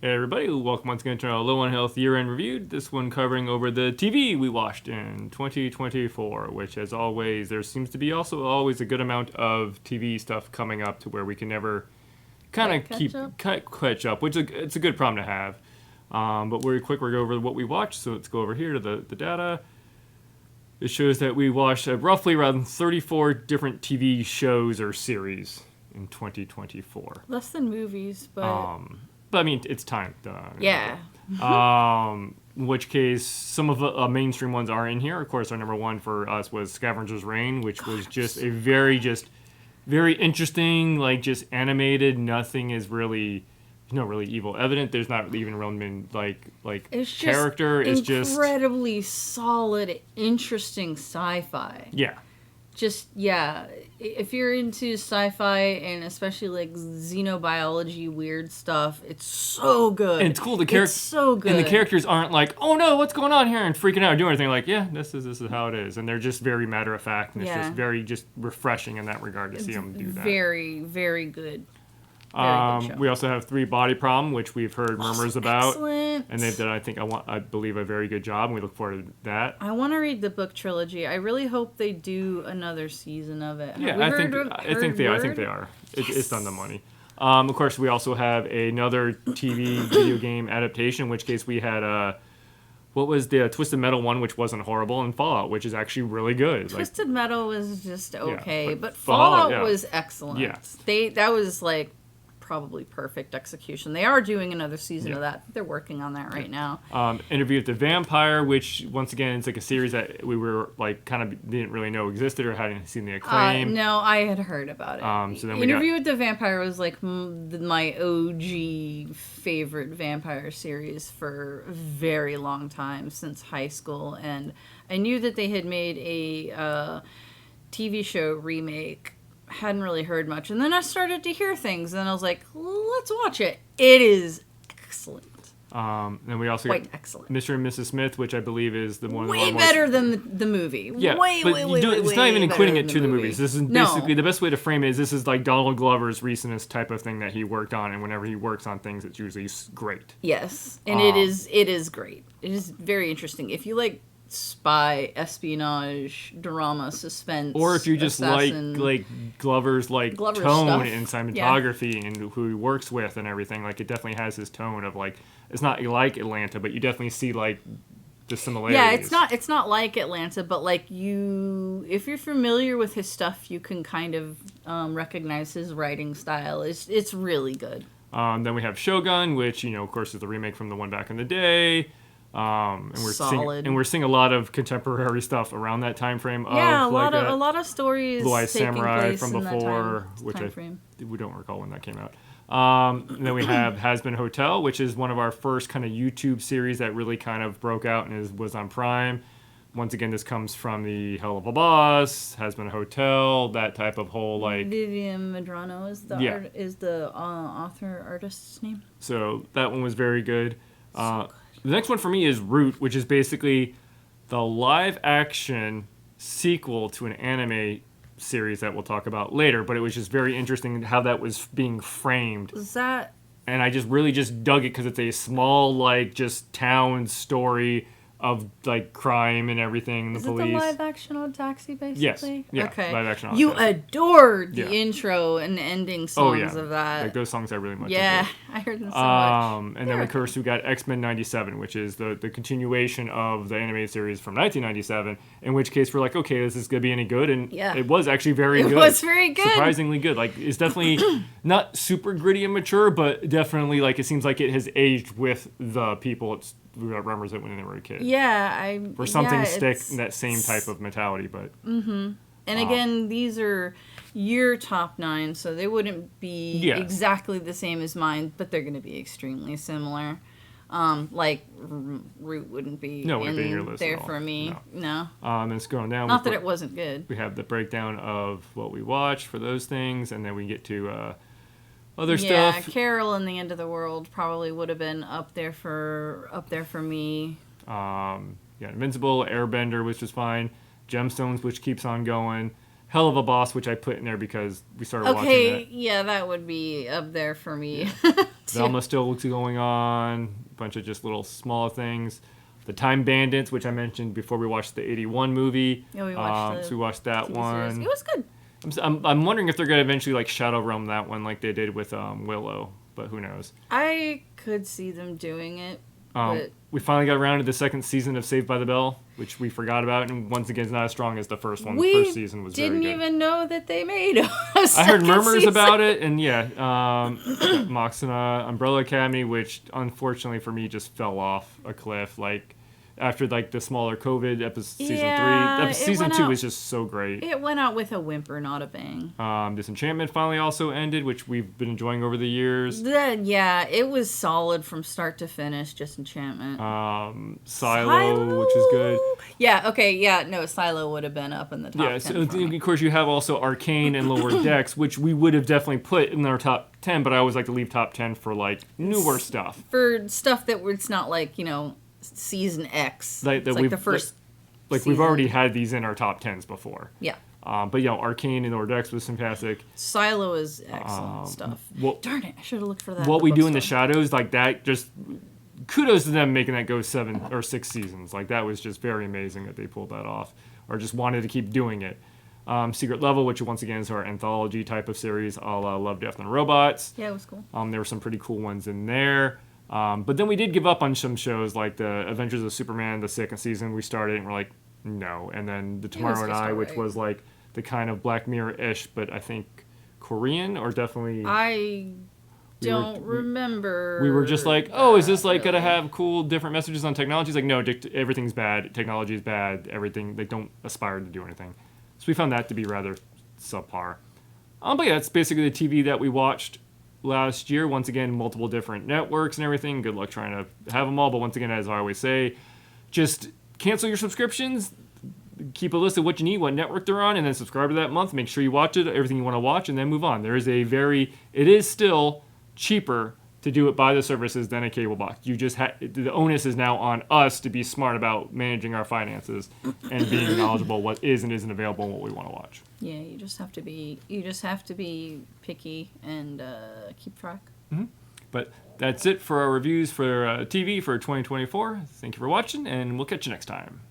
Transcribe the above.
Hey everybody, welcome once again to our Low on Health year-end review. This one covering over the TV we watched in 2024, which as always, there seems to be also always a good amount of TV stuff coming up to where we can never kind of catch up, which it's a good problem to have. But very quick, we're going to go over what we watched, so let's go over here to the data. It shows that we watched roughly around 34 different TV shows or series in 2024. Less than movies, but... But I mean, it's time. Yeah. In which case, some of the mainstream ones are in here. Of course, our number one for us was Scavenger's Reign, which was just a very interesting, like just animated. Nothing is really, really evil evident. There's not even real it's character. It's just incredibly solid, interesting sci-fi. Yeah. If you're into sci-fi and especially like xenobiology weird stuff, it's so good. And it's cool. It's so good. And the characters aren't like, oh no, what's going on here, and freaking out or doing anything. Like, yeah, this is how it is, and they're just very matter of fact, and it's just very refreshing in that regard to see them do that. Very, very good. We also have 3 Body Problem, which we've heard murmurs about. Excellent. And they've done, I believe, a very good job, and we look forward to that. I want to read the book trilogy. I really hope they do another season of it. Yeah, I think they are. Yes. It's on the money. Of course, we also have another TV video game adaptation, in which case we had what was the Twisted Metal one, which wasn't horrible, and Fallout, which is actually really good. Twisted Metal was just okay, but Fallout was excellent. Yeah. That was like probably perfect execution. They are doing another season of that. They're working on that right now. Interview with the Vampire, which once again it's like a series that we were like kind of didn't really know existed or hadn't seen the acclaim. No, I had heard about it. So then Interview with the Vampire was like my OG favorite vampire series for a very long time, since high school, and I knew that they had made a TV show remake. Hadn't really heard much, and then I started to hear things, and I was like, let's watch it. It is excellent. Then we also quite excellent. Mr. and Mrs. Smith, which I believe is the one way better than the movie. Yeah, it's not even equating it to the movies. This is basically the best way to frame it is this is like Donald Glover's recentest type of thing that he worked on, and whenever he works on things, it's usually great. Yes, and it is great. It is very interesting. If you like spy, espionage, drama, suspense, or if you just like Glover's tone stuff. in cinematography and who he works with and everything, like it definitely has his tone of like it's not like Atlanta, but you definitely see like the similarities. Yeah, it's not like Atlanta, but like if you're familiar with his stuff, you can kind of recognize his writing style. It's really good. Then we have Shogun, which of course is the remake from the one back in the day. And we're seeing a lot of contemporary stuff around that time frame. Yeah, a lot of stories. Blue Eye Samurai from before, which we don't recall when that came out. And then we have Has Been Hotel, which is one of our first kind of YouTube series that really kind of broke out and was on Prime. Once again, this comes from the Hell of a Boss, Has Been a Hotel, that type of whole like. Vivian Medrano is the author artist's name. So that one was very good. So good. The next one for me is Root, which is basically the live-action sequel to an anime series that we'll talk about later, but it was just very interesting how that was being framed. And I just really dug it because it's a small, like, just town story of like crime and everything. The police. Is it the live action on Taxi, basically? Yes. Yeah. Okay. Live action on You Taxi. adored the intro and ending songs of that. Like those songs I really much enjoyed. I heard them so much. And then of course we got X-Men 97, which is the continuation of the animated series from 1997. In which case we're like, okay, this is gonna be any good, and it was actually very good. It was very good. Surprisingly good. Like it's definitely not super gritty and mature, but definitely like it seems like it has aged with the people remembers it when they were a kid. Yeah, for something to stick in that same type of mentality, but. Mm-hmm. And again, these are your top 9, so they wouldn't be exactly the same as mine, but they're going to be extremely similar. Like Root wouldn't be in your list there for me. No. And it's going down. Not that it wasn't good. We have the breakdown of what we watched for those things, and then we get to. Other stuff. Yeah, Carol and the End of the World probably would have been up there for me. Invincible, Airbender, which was fine. Gemstones, which keeps on going. Hell of a Boss, which I put in there because we started watching it. Okay, yeah, that would be up there for me. Velma still looks going on. A bunch of just little small things. The Time Bandits, which I mentioned before we watched the 81 movie. Yeah, we watched so we watched that TV one. series. It was good. I'm wondering if they're going to eventually like Shadow Realm that one like they did with Willow, but who knows. I could see them doing it. But We finally got around to the second season of Saved by the Bell, which we forgot about, and once again, it's not as strong as the first one. The first season was very good. Didn't even know that they made a I heard murmurs season. about it, and yeah, Moxina, Umbrella Academy, which unfortunately for me just fell off a cliff. Like after like the smaller COVID season 3, season 2 was just so great. It went out with a whimper, not a bang. Disenchantment finally also ended, which we've been enjoying over the years. Yeah, it was solid from start to finish. Disenchantment. Silo, which is good. Yeah. Okay. Yeah. No, Silo would have been up in the top. Yeah. 10 So for me. of course you have also Arcane and Lower Decks, which we would have definitely put in our top 10, but I always like to leave top 10 for like newer stuff. For stuff that it's not like season X. Like it's like the first. Like season. we've already had these in our top 10s before. Yeah. But Arcane and Lower Decks was fantastic. Silo is excellent stuff. Darn it! I should have looked for that. What We Do in the bookstore. Shadows, like that, just kudos to them making that go 7 or 6 seasons. Like that was just very amazing that they pulled that off, or just wanted to keep doing it. Secret Level, which once again is our anthology type of series, a la Love, Death, and Robots. Yeah, it was cool. There were some pretty cool ones in there. But then we did give up on some shows like the Adventures of Superman, the second season we started, and we're like, no. And then the Tomorrow and I, which was like the kind of Black Mirror-ish, but I think Korean, or definitely... I don't remember. We were just like, oh, is this like gonna have cool different messages on technology? It's like, no, everything's bad. Technology is bad. Everything, they don't aspire to do anything. So we found that to be rather subpar. But yeah, it's basically the TV that we watched last year. Once again, multiple different networks and everything. Good luck trying to have them all. But once again, as I always say, just cancel your subscriptions. Keep a list of what you need, what network they're on, and then subscribe to that month. Make sure you watch it, everything you want to watch, and then move on. It is still cheaper to do it by the services than a cable box. You just the onus is now on us to be smart about managing our finances and being knowledgeable what is and isn't available and what we want to watch. Yeah, you just have to be picky and keep track. Mm-hmm. But that's it for our reviews for TV for 2024. Thank you for watching, and we'll catch you next time.